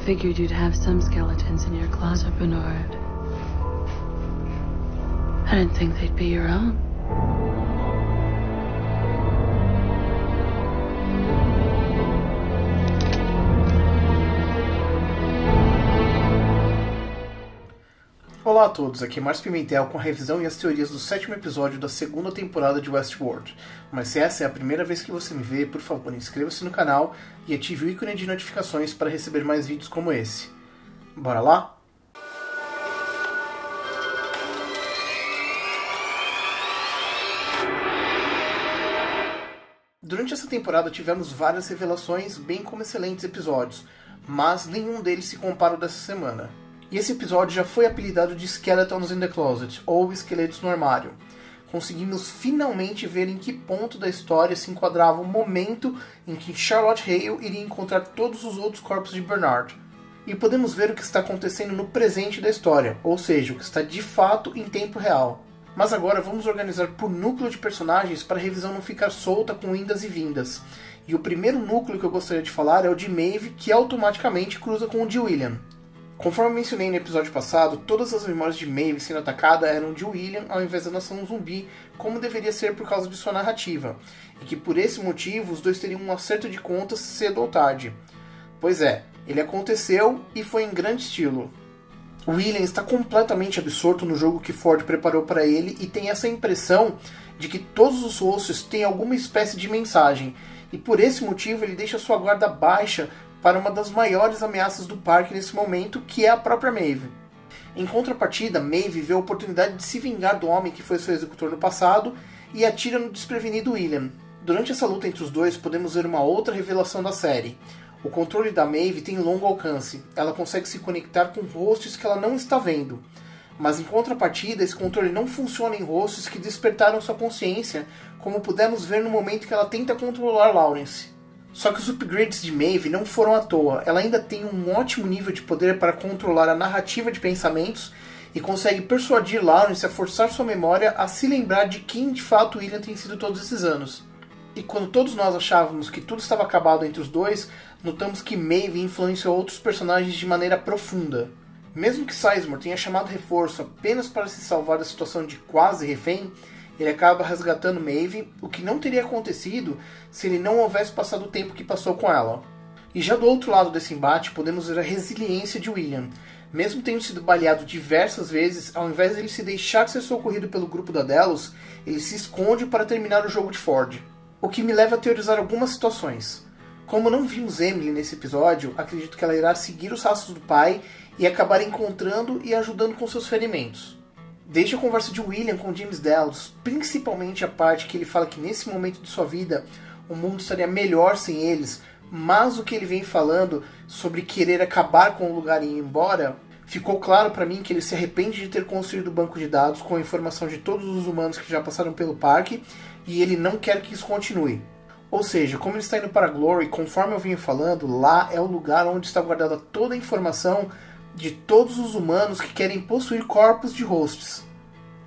figured you'd have some skeletons in your closet, Bernard. I didn't think they'd be your own. Olá a todos, aqui é Márcio Pimentel com a revisão e as teorias do 7º episódio da segunda temporada de Westworld. Mas se essa é a primeira vez que você me vê, por favor, inscreva-se no canal e ative o ícone de notificações para receber mais vídeos como esse. Bora lá? Durante essa temporada tivemos várias revelações, bem como excelentes episódios, mas nenhum deles se compara ao dessa semana. E esse episódio já foi apelidado de Skeletons in the Closet, ou Esqueletos no Armário. Conseguimos finalmente ver em que ponto da história se enquadrava o momento em que Charlotte Hale iria encontrar todos os outros corpos de Bernard. E podemos ver o que está acontecendo no presente da história, ou seja, o que está de fato em tempo real. Mas agora vamos organizar por núcleo de personagens para a revisão não ficar solta com indas e vindas. E o primeiro núcleo que eu gostaria de falar é o de Maeve, que automaticamente cruza com o de William. Conforme mencionei no episódio passado, todas as memórias de Maeve sendo atacada eram de William ao invés da nação zumbi, como deveria ser por causa de sua narrativa, e que por esse motivo os dois teriam um acerto de contas cedo ou tarde. Pois é, ele aconteceu e foi em grande estilo. William está completamente absorto no jogo que Ford preparou para ele e tem essa impressão de que todos os hosts têm alguma espécie de mensagem, e por esse motivo ele deixa sua guarda baixa para uma das maiores ameaças do parque nesse momento, que é a própria Maeve. Em contrapartida, Maeve vê a oportunidade de se vingar do homem que foi seu executor no passado e atira no desprevenido William. Durante essa luta entre os dois, podemos ver uma outra revelação da série. O controle da Maeve tem longo alcance, ela consegue se conectar com rostos que ela não está vendo. Mas em contrapartida, esse controle não funciona em rostos que despertaram sua consciência, como pudemos ver no momento que ela tenta controlar Lawrence. Só que os upgrades de Maeve não foram à toa, ela ainda tem um ótimo nível de poder para controlar a narrativa de pensamentos e consegue persuadir Lawrence a forçar sua memória a se lembrar de quem de fato William tem sido todos esses anos. E quando todos nós achávamos que tudo estava acabado entre os dois, notamos que Maeve influenciou outros personagens de maneira profunda. Mesmo que Sizemore tenha chamado reforço apenas para se salvar da situação de quase refém, ele acaba resgatando Maeve, o que não teria acontecido se ele não houvesse passado o tempo que passou com ela. E já do outro lado desse embate, podemos ver a resiliência de William. Mesmo tendo sido baleado diversas vezes, ao invés de ele se deixar ser socorrido pelo grupo da Delos, ele se esconde para terminar o jogo de Ford. O que me leva a teorizar algumas situações. Como não vimos Emily nesse episódio, acredito que ela irá seguir os rastros do pai e acabar encontrando e ajudando com seus ferimentos. Desde a conversa de William com James Delos, principalmente a parte que ele fala que nesse momento de sua vida o mundo estaria melhor sem eles, mas o que ele vem falando sobre querer acabar com o lugar e ir embora, ficou claro para mim que ele se arrepende de ter construído o banco de dados com a informação de todos os humanos que já passaram pelo parque e ele não quer que isso continue. Ou seja, como ele está indo para Glory, conforme eu vinha falando, lá é o lugar onde está guardada toda a informação de todos os humanos que querem possuir corpos de hosts.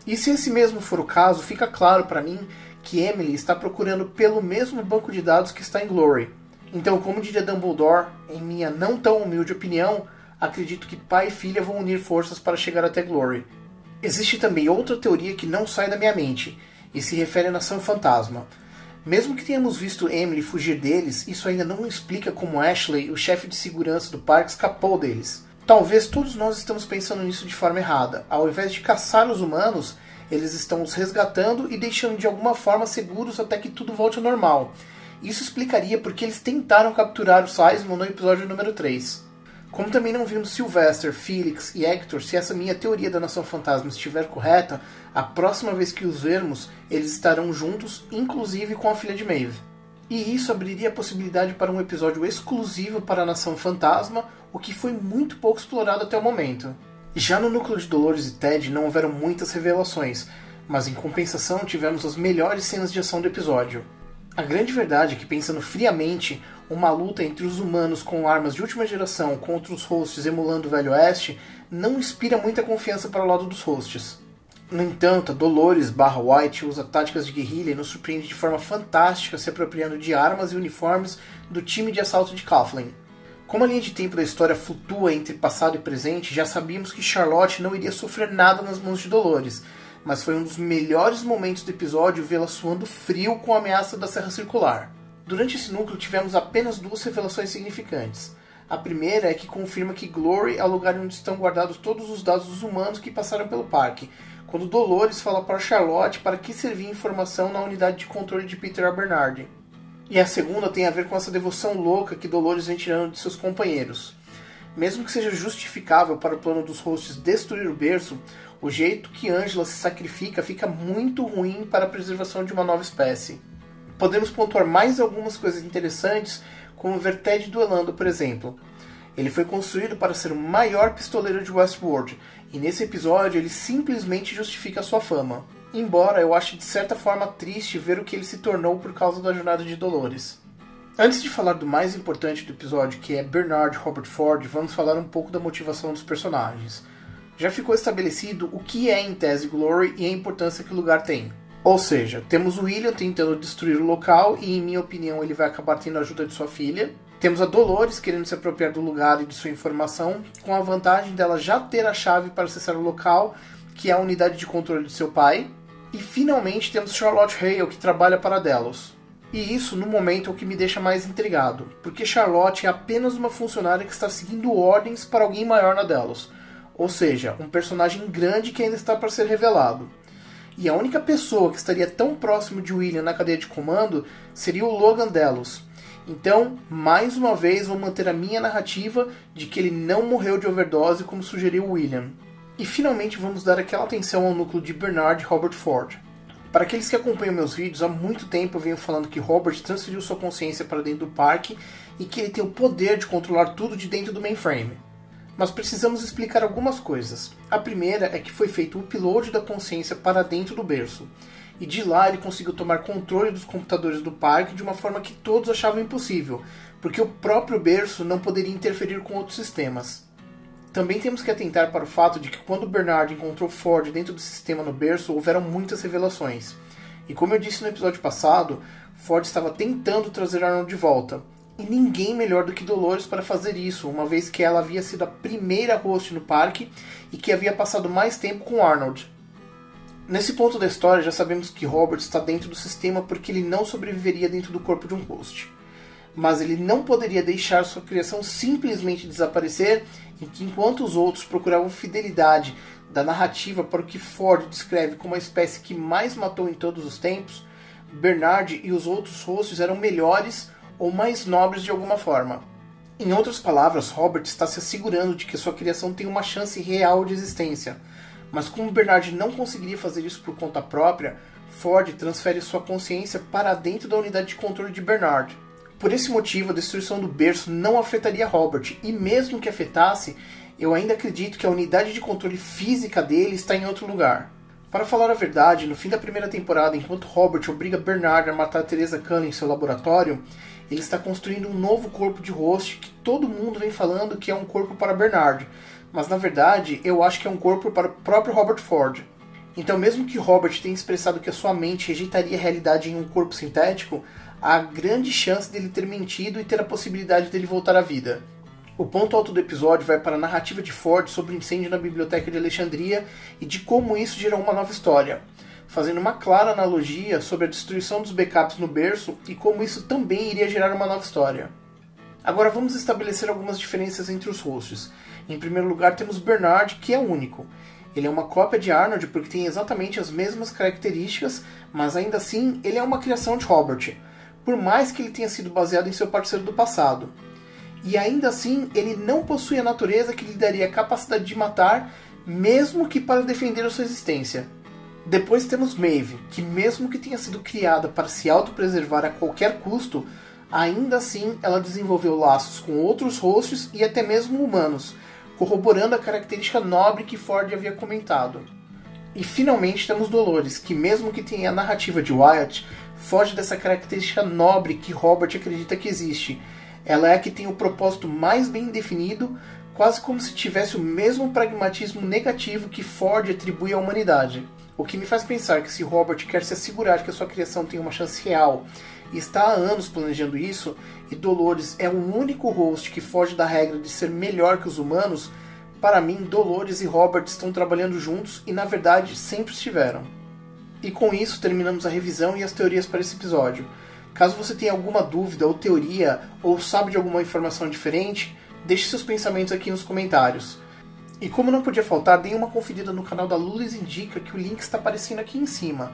E se esse mesmo for o caso, fica claro para mim que Emily está procurando pelo mesmo banco de dados que está em Glory. Então, como diria Dumbledore, em minha não tão humilde opinião, acredito que pai e filha vão unir forças para chegar até Glory. Existe também outra teoria que não sai da minha mente, e se refere à Nação Fantasma. Mesmo que tenhamos visto Emily fugir deles, isso ainda não explica como Ashley, o chefe de segurança do parque, escapou deles. Talvez todos nós estamos pensando nisso de forma errada. Ao invés de caçar os humanos, eles estão os resgatando e deixando de alguma forma seguros até que tudo volte ao normal. Isso explicaria porque eles tentaram capturar o Sizemore no episódio número 3. Como também não vimos Sylvester, Felix e Hector, se essa minha teoria da Nação Fantasma estiver correta, a próxima vez que os vermos, eles estarão juntos, inclusive com a filha de Maeve. E isso abriria a possibilidade para um episódio exclusivo para a Nação Fantasma, o que foi muito pouco explorado até o momento. Já no núcleo de Dolores e Ted não houveram muitas revelações, mas em compensação tivemos as melhores cenas de ação do episódio. A grande verdade é que, pensando friamente, uma luta entre os humanos com armas de última geração contra os hosts emulando o Velho Oeste não inspira muita confiança para o lado dos hosts. No entanto, a Dolores/White usa táticas de guerrilha e nos surpreende de forma fantástica se apropriando de armas e uniformes do time de assalto de Coughlin. Como a linha de tempo da história flutua entre passado e presente, já sabíamos que Charlotte não iria sofrer nada nas mãos de Dolores, mas foi um dos melhores momentos do episódio vê-la suando frio com a ameaça da Serra Circular. Durante esse núcleo tivemos apenas 2 revelações significantes. A primeira é que confirma que Glory é o lugar onde estão guardados todos os dados dos humanos que passaram pelo parque, quando Dolores fala para Charlotte para que servia informação na unidade de controle de Peter Abernathy. E a segunda tem a ver com essa devoção louca que Dolores vem tirando de seus companheiros. Mesmo que seja justificável para o plano dos hosts destruir o berço, o jeito que Angela se sacrifica fica muito ruim para a preservação de uma nova espécie. Podemos pontuar mais algumas coisas interessantes, como o Verted duelando, por exemplo. Ele foi construído para ser o maior pistoleiro de Westworld, e nesse episódio ele simplesmente justifica sua fama. Embora eu ache de certa forma triste ver o que ele se tornou por causa da jornada de Dolores. Antes de falar do mais importante do episódio, que é Bernard Robert Ford, vamos falar um pouco da motivação dos personagens. Já ficou estabelecido o que é em tese Glory e a importância que o lugar tem. Ou seja, temos o William tentando destruir o local e, em minha opinião, ele vai acabar tendo a ajuda de sua filha. Temos a Dolores querendo se apropriar do lugar e de sua informação, com a vantagem dela já ter a chave para acessar o local, que é a unidade de controle de seu pai. E finalmente temos Charlotte Hale, que trabalha para Delos. E isso, no momento, é o que me deixa mais intrigado, porque Charlotte é apenas uma funcionária que está seguindo ordens para alguém maior na Delos. Ou seja, um personagem grande que ainda está para ser revelado. E a única pessoa que estaria tão próximo de William na cadeia de comando seria o Logan Delos. Então, mais uma vez, vou manter a minha narrativa de que ele não morreu de overdose como sugeriu William. E finalmente vamos dar aquela atenção ao núcleo de Bernard Robert Ford. Para aqueles que acompanham meus vídeos, há muito tempo eu venho falando que Robert transferiu sua consciência para dentro do parque e que ele tem o poder de controlar tudo de dentro do mainframe. Mas precisamos explicar algumas coisas. A primeira é que foi feito o upload da consciência para dentro do berço. E de lá ele conseguiu tomar controle dos computadores do parque de uma forma que todos achavam impossível, porque o próprio berço não poderia interferir com outros sistemas. Também temos que atentar para o fato de que quando Bernard encontrou Ford dentro do sistema no berço, houveram muitas revelações. E como eu disse no episódio passado, Ford estava tentando trazer Arnold de volta. E ninguém melhor do que Dolores para fazer isso, uma vez que ela havia sido a primeira host no parque e que havia passado mais tempo com Arnold. Nesse ponto da história já sabemos que Robert está dentro do sistema porque ele não sobreviveria dentro do corpo de um host. Mas ele não poderia deixar sua criação simplesmente desaparecer, enquanto os outros procuravam fidelidade da narrativa para o que Ford descreve como a espécie que mais matou em todos os tempos. Bernard e os outros hosts eram melhores ou mais nobres de alguma forma. Em outras palavras, Robert está se assegurando de que sua criação tem uma chance real de existência. Mas como Bernard não conseguiria fazer isso por conta própria, Ford transfere sua consciência para dentro da unidade de controle de Bernard. Por esse motivo, a destruição do berço não afetaria Robert, e mesmo que afetasse, eu ainda acredito que a unidade de controle física dele está em outro lugar. Para falar a verdade, no fim da primeira temporada, enquanto Robert obriga Bernard a matar Teresa Cullen em seu laboratório, ele está construindo um novo corpo de host que todo mundo vem falando que é um corpo para Bernard, mas na verdade eu acho que é um corpo para o próprio Robert Ford. Então mesmo que Robert tenha expressado que a sua mente rejeitaria a realidade em um corpo sintético, há grande chance dele ter mentido e ter a possibilidade dele voltar à vida. O ponto alto do episódio vai para a narrativa de Ford sobre o incêndio na Biblioteca de Alexandria e de como isso gerou uma nova história, fazendo uma clara analogia sobre a destruição dos backups no berço e como isso também iria gerar uma nova história. Agora vamos estabelecer algumas diferenças entre os hosts. Em primeiro lugar temos Bernard, que é único. Ele é uma cópia de Arnold porque tem exatamente as mesmas características, mas ainda assim ele é uma criação de Robert, por mais que ele tenha sido baseado em seu parceiro do passado. E ainda assim ele não possui a natureza que lhe daria a capacidade de matar, mesmo que para defender a sua existência. Depois temos Maeve, que mesmo que tenha sido criada para se autopreservar a qualquer custo, ainda assim ela desenvolveu laços com outros hosts e até mesmo humanos, corroborando a característica nobre que Ford havia comentado. E finalmente temos Dolores, que mesmo que tenha a narrativa de Wyatt, foge dessa característica nobre que Robert acredita que existe. Ela é a que tem o propósito mais bem definido, quase como se tivesse o mesmo pragmatismo negativo que Ford atribui à humanidade. O que me faz pensar que se Robert quer se assegurar que a sua criação tem uma chance real e está há anos planejando isso, e Dolores é o único host que foge da regra de ser melhor que os humanos, para mim, Dolores e Robert estão trabalhando juntos e, na verdade, sempre estiveram. E com isso, terminamos a revisão e as teorias para esse episódio. Caso você tenha alguma dúvida ou teoria, ou sabe de alguma informação diferente, deixe seus pensamentos aqui nos comentários. E como não podia faltar, deem uma conferida no canal da Lulis Indica, que o link está aparecendo aqui em cima.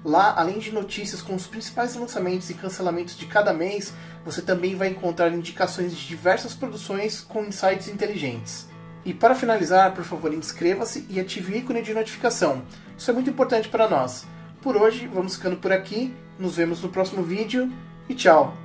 Lá, além de notícias com os principais lançamentos e cancelamentos de cada mês, você também vai encontrar indicações de diversas produções com insights inteligentes. E para finalizar, por favor, inscreva-se e ative o ícone de notificação. Isso é muito importante para nós. Por hoje, vamos ficando por aqui, nos vemos no próximo vídeo e tchau!